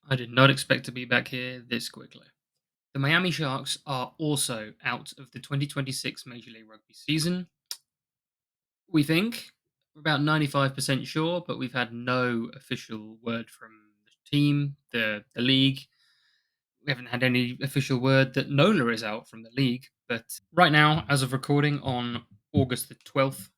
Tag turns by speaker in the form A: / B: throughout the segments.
A: I did not expect to be back here this quickly. The Miami Sharks are also out of the 2026 Major League Rugby season. We think we're about 95% sure, but we've had no official word from the team, the league. We haven't had any official word that Nola is out from the league. But right now, as of recording on August the 12th,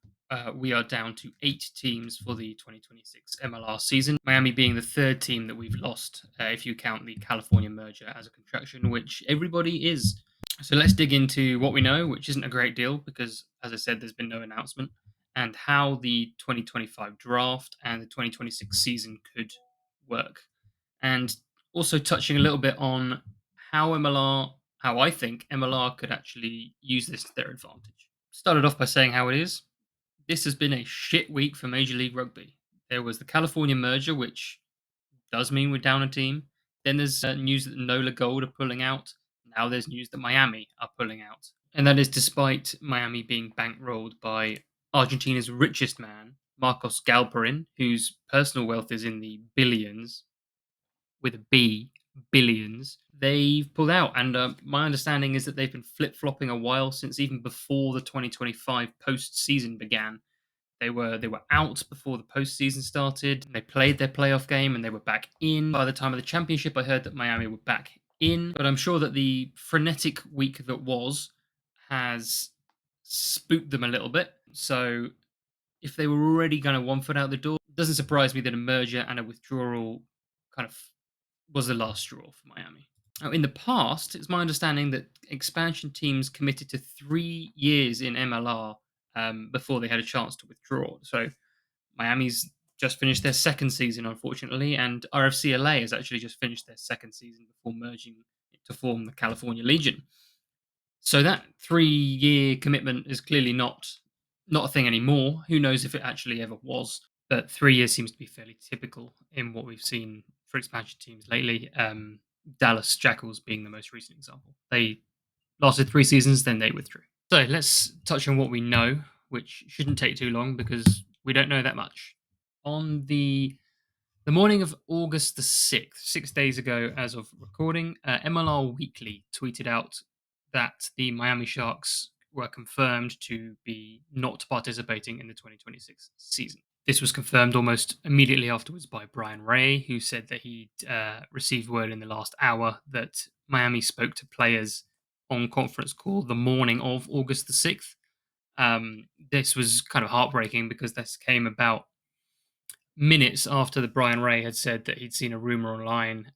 A: we are down to 8 teams for the 2026 MLR season. Miami being the third team that we've lost, if you count the California merger as a contraction, which everybody is. So let's dig into what we know, which isn't a great deal because, as I said, there's been no announcement, and how the 2025 draft and the 2026 season could work. And also touching a little bit on how I think MLR could actually use this to their advantage. Started off by saying how it is. This has been a shit week for Major League Rugby. There was the California merger, which does mean we're down a team. Then there's news that Nola Gold are pulling out. Now there's news that Miami are pulling out. And that is despite Miami being bankrolled by Argentina's richest man, Marcos Galperin, whose personal wealth is in the billions, with a B, billions. They've pulled out. And my understanding is that they've been flip flopping a while since even before the 2025 postseason began. They were out before the postseason started. They played their playoff game and they were back in. By the time of the championship, I heard that Miami were back in. But I'm sure that the frenetic week that was has spooked them a little bit. So if they were already kind of one foot out the door, it doesn't surprise me that a merger and a withdrawal kind of was the last straw for Miami. Now, in the past, it's my understanding that expansion teams committed to 3 years in MLR before they had a chance to withdraw. So Miami's just finished their second season, unfortunately, and RFCLA has actually just finished their second season before merging to form the California Legion. So that 3 year commitment is clearly not a thing anymore. Who knows if it actually ever was? But 3 years seems to be fairly typical in what we've seen for expansion teams lately. Dallas Jackals being the most recent example. They lasted 3 seasons, then they withdrew. So let's touch on what we know, which shouldn't take too long because we don't know that much. On the morning of August the 6th, 6 days ago as of recording, MLR Weekly tweeted out that the Miami Sharks were confirmed to be not participating in the 2026 season. This was confirmed almost immediately afterwards by Brian Ray, who said that he'd received word in the last hour that Miami spoke to players on conference call the morning of August the 6th. This was kind of heartbreaking because this came about minutes after the Brian Ray had said that he'd seen a rumor online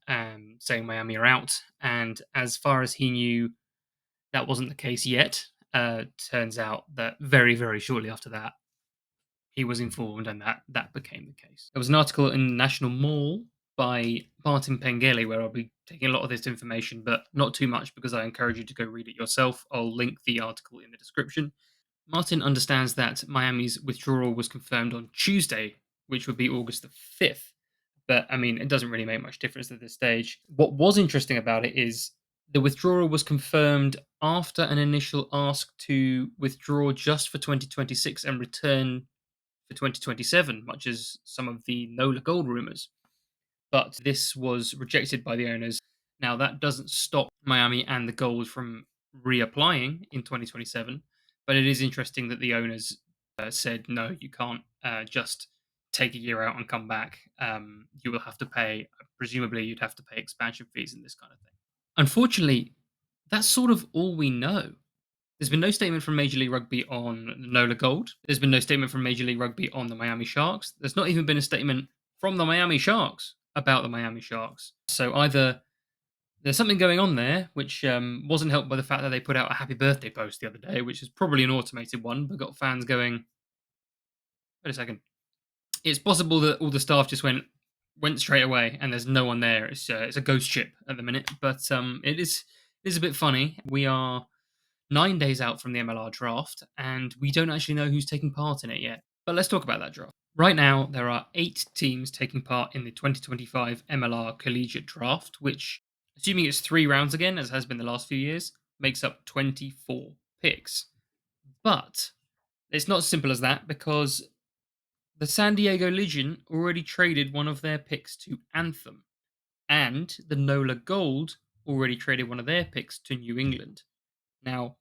A: saying Miami are out, and as far as he knew, that wasn't the case yet. Turns out that very, very shortly after that, he was informed, and that became the case. There was an article in National Mall by Martin Pengelly where I'll be taking a lot of this information, but not too much because I encourage you to go read it yourself. I'll link the article in the description. Martin understands that Miami's withdrawal was confirmed on Tuesday, which would be August the 5th. But I mean, it doesn't really make much difference at this stage. What was interesting about it is the withdrawal was confirmed after an initial ask to withdraw just for 2026 and return for 2027, much as some of the Nola Gold rumors. But this was rejected by the owners. Now, that doesn't stop Miami and the Gold from reapplying in 2027, but it is interesting that the owners said, no, you can't just take a year out and come back. You will have to pay, presumably, you'd have to pay expansion fees and this kind of thing. Unfortunately, that's sort of all we know. There's been no statement from Major League Rugby on Nola Gold. There's been no statement from Major League Rugby on the Miami Sharks. There's not even been a statement from the Miami Sharks about the Miami Sharks. So either there's something going on there, which wasn't helped by the fact that they put out a happy birthday post the other day, which is probably an automated one, but got fans going, wait a second. It's possible that all the staff just went straight away and there's no one there. It's a ghost ship at the minute, but it is a bit funny. We are 9 days out from the MLR draft, and we don't actually know who's taking part in it yet. But let's talk about that draft. Right now, there are 8 teams taking part in the 2025 MLR Collegiate Draft, which, assuming it's 3 rounds again, as has been the last few years, makes up 24 picks. But it's not as simple as that because the San Diego Legion already traded one of their picks to Anthem. and the NOLA Gold already traded one of their picks to New England. Now,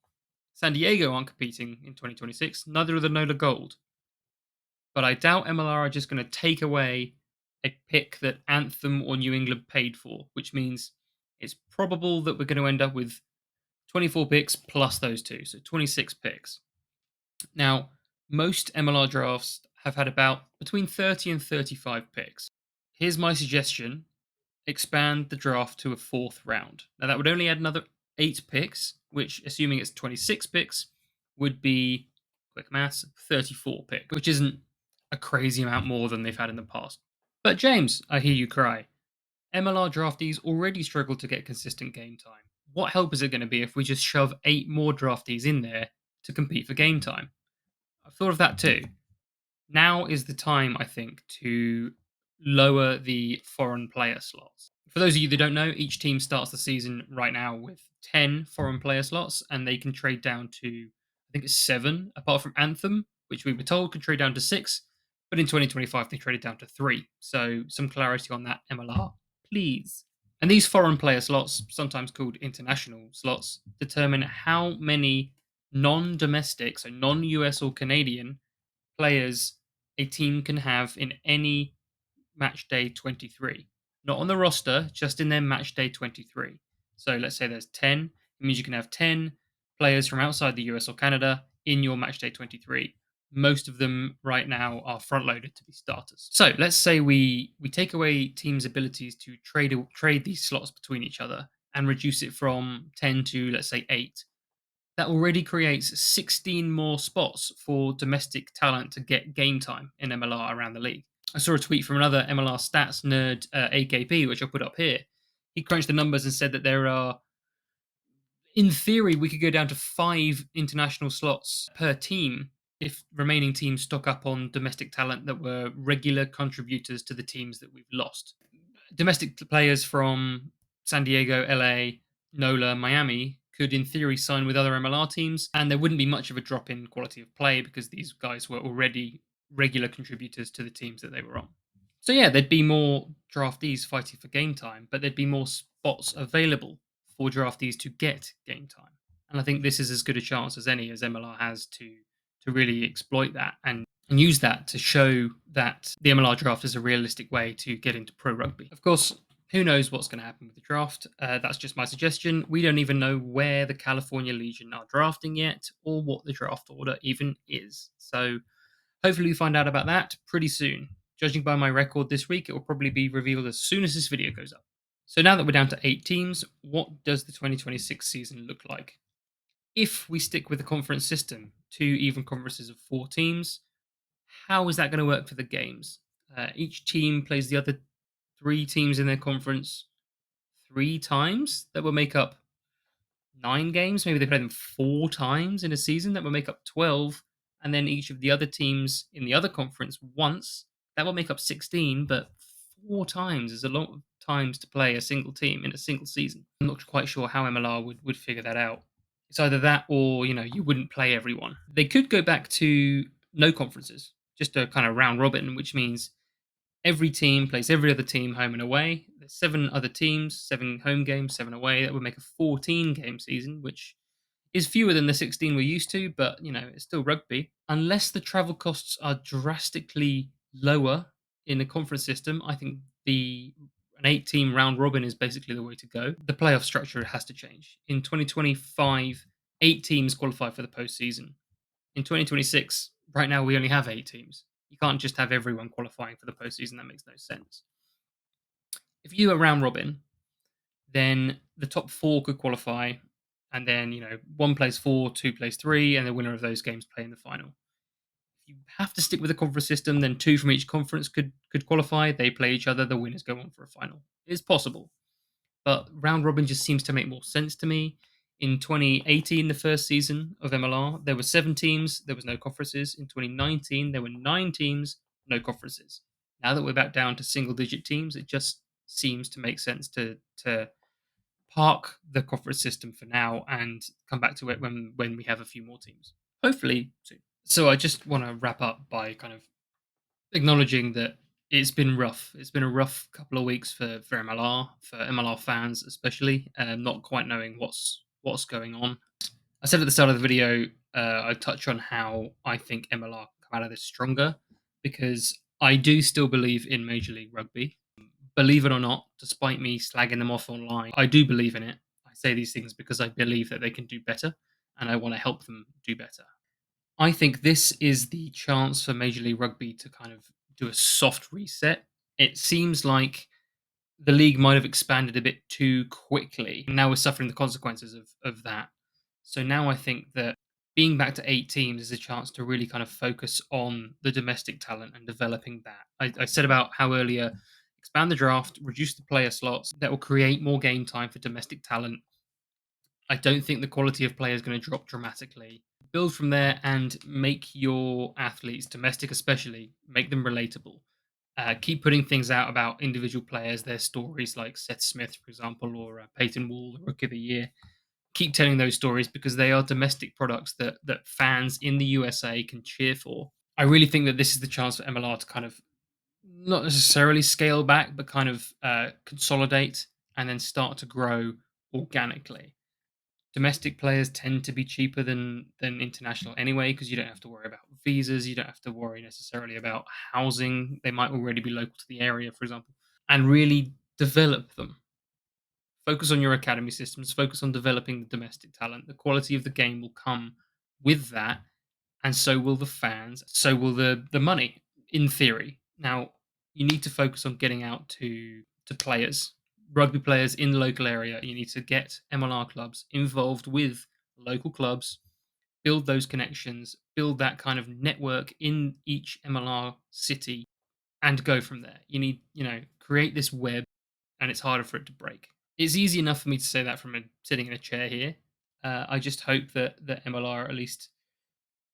A: San Diego aren't competing in 2026, neither are the NOLA Gold. But I doubt MLR are just going to take away a pick that Anthem or New England paid for, which means it's probable that we're going to end up with 24 picks plus those two, so 26 picks. Now, most MLR drafts have had about between 30 and 35 picks. Here's my suggestion: expand the draft to a fourth round. Now, that would only add another 8 picks, which, assuming it's 26 picks, would be, quick maths, 34 picks, which isn't a crazy amount more than they've had in the past. But, James, I hear you cry. MLR draftees already struggle to get consistent game time. What help is it going to be if we just shove 8 more draftees in there to compete for game time? I've thought of that too. Now is the time, I think, to lower the foreign player slots. For those of you that don't know, each team starts the season right now with 10 foreign player slots, and they can trade down to, I think it's 7, apart from Anthem, which we were told could trade down to 6. But in 2025, they traded down to 3. So some clarity on that, MLR, please. And these foreign player slots, sometimes called international slots, determine how many non domestic, so non US or Canadian players a team can have in any match day 23. Not on the roster, just in their match day 23. So let's say there's 10. It means you can have 10 players from outside the US or Canada in your match day 23. Most of them right now are front loaded to be starters. So let's say we take away teams' abilities to trade these slots between each other and reduce it from 10 to, let's say, 8. That already creates 16 more spots for domestic talent to get game time in MLR around the league. I saw a tweet from another MLR stats nerd, AKP, which I'll put up here. He crunched the numbers and said that there are, in theory, we could go down to 5 international slots per team if remaining teams stock up on domestic talent that were regular contributors to the teams that we've lost. Domestic players from San Diego, LA, NOLA, Miami could, in theory, sign with other MLR teams, and there wouldn't be much of a drop in quality of play because these guys were already regular contributors to the teams that they were on. So, yeah, there'd be more draftees fighting for game time, but there'd be more spots available for draftees to get game time. And I think this is as good a chance as any as MLR has to really exploit that and use that to show that the MLR draft is a realistic way to get into pro rugby. Of course, who knows what's going to happen with the draft? That's just my suggestion. We don't even know where the California Legion are drafting yet or what the draft order even is. So hopefully we find out about that pretty soon. Judging by my record this week, it will probably be revealed as soon as this video goes up. So now that we're down to 8 teams, what does the 2026 season look like? If we stick with the conference system, 2 even conferences of 4 teams, how is that going to work for the games? Each team plays the other 3 teams in their conference 3 times. That will make up 9 games. Maybe they play them 4 times in a season. That will make up 12. And then each of the other teams in the other conference once. That will make up 16. But 4 times is a lot of times to play a single team in a single season. I'm not quite sure how MLR would figure that out. It's either that or, you wouldn't play everyone. They could go back to no conferences, just a kind of round robin, which means every team plays every other team home and away. There's 7 other teams, 7 home games, 7 away. That would make a 14 game season, which is fewer than the 16 we're used to, but it's still rugby. Unless the travel costs are drastically lower in the conference system, I think an 8-team round robin is basically the way to go. The playoff structure has to change. In 2025, 8 teams qualify for the postseason. In 2026, right now we only have 8 teams. You can't just have everyone qualifying for the postseason. That makes no sense. If you do a round robin, then the top 4 could qualify, and then 1 plays 4, 2 plays 3, and the winner of those games play in the final. If you have to stick with the conference system, then 2 from each conference could qualify. They play each other. The winners go on for a final. It's possible, but round robin just seems to make more sense to me. In 2018, the first season of MLR, there were 7 teams. There was no conferences. In 2019, there were 9 teams, no conferences. Now that we're back down to single-digit teams, it just seems to make sense to park the conference system for now and come back to it when we have a few more teams. Hopefully soon. So I just want to wrap up by kind of acknowledging that It's been rough. It's been a rough couple of weeks for MLR, for MLR fans especially, not quite knowing what's going on. I said at the start of the video, I touch on how I think MLR come out of this stronger because I do still believe in Major League Rugby. Believe it or not, despite me slagging them off online, I do believe in it. I say these things because I believe that they can do better and I want to help them do better. I think this is the chance for Major League Rugby to kind of do a soft reset. It seems like the league might have expanded a bit too quickly. Now we're suffering the consequences of that. So now I think that being back to 8 teams is a chance to really kind of focus on the domestic talent and developing that. I said about how earlier expand the draft, reduce the player slots, that will create more game time for domestic talent. I don't think the quality of play is going to drop dramatically. Build from there and make your athletes, domestic especially, make them relatable. Keep putting things out about individual players, their stories, like Seth Smith, for example, or Peyton Wall, the Rookie of the Year. Keep telling those stories because they are domestic products that fans in the USA can cheer for. I really think that this is the chance for MLR to kind of not necessarily scale back, but kind of consolidate and then start to grow organically. Domestic players tend to be cheaper than international anyway because you don't have to worry about visas, you don't have to worry necessarily about housing. They might already be local to the area, for example, and really develop them. Focus on your academy systems, focus on developing the domestic talent. The quality of the game will come with that, and so will the fans, so will the money, in theory. Now, you need to focus on getting out to players, rugby players in the local area. You need to get MLR clubs involved with local clubs, build those connections, build that kind of network in each MLR city, and go from there. You need, create this web, and it's harder for it to break. It's easy enough for me to say that from sitting in a chair here. I just hope that MLR at least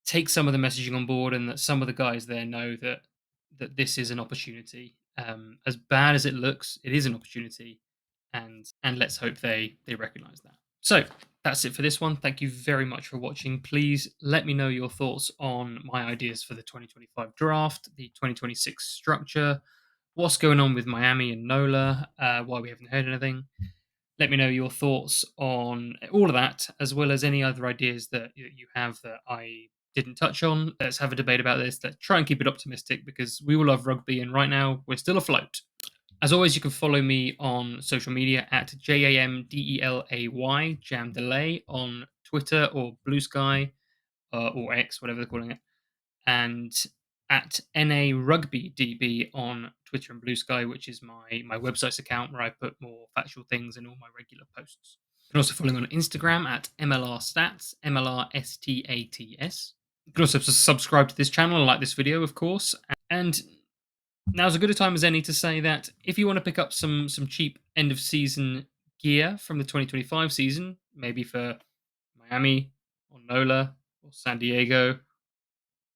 A: take some of the messaging on board and that some of the guys there know that this is an opportunity. As bad as it looks, it is an opportunity, and let's hope they recognize that. So that's it for this one. Thank you very much for watching. Please let me know your thoughts on my ideas for the 2025 draft, the 2026 structure, what's going on with Miami and NOLA, why we haven't heard anything. Let me know your thoughts on all of that, as well as any other ideas that you have that I didn't touch on. Let's have a debate about this. Let's try and keep it optimistic because we all love rugby, and right now we're still afloat. As always, you can follow me on social media at JAMDELAY, Jam Delay, on Twitter or Bluesky or X, whatever they're calling it, and at NA Rugby DB on Twitter and Bluesky, which is my website's account where I put more factual things in all my regular posts. You can also follow me on Instagram at MLR Stats, MLR STATS. You can also subscribe to this channel and like this video, of course. And now's as good a time as any to say that if you want to pick up some cheap end of season gear from the 2025 season, maybe for Miami or NOLA or San Diego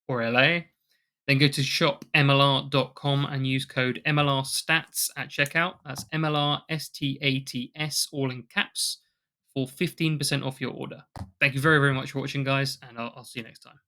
A: or LA, then go to shopmlr.com and use code MLRSTATS at checkout. That's MLRSTATS, all in caps, for 15% off your order. Thank you very, very much for watching, guys, and I'll see you next time.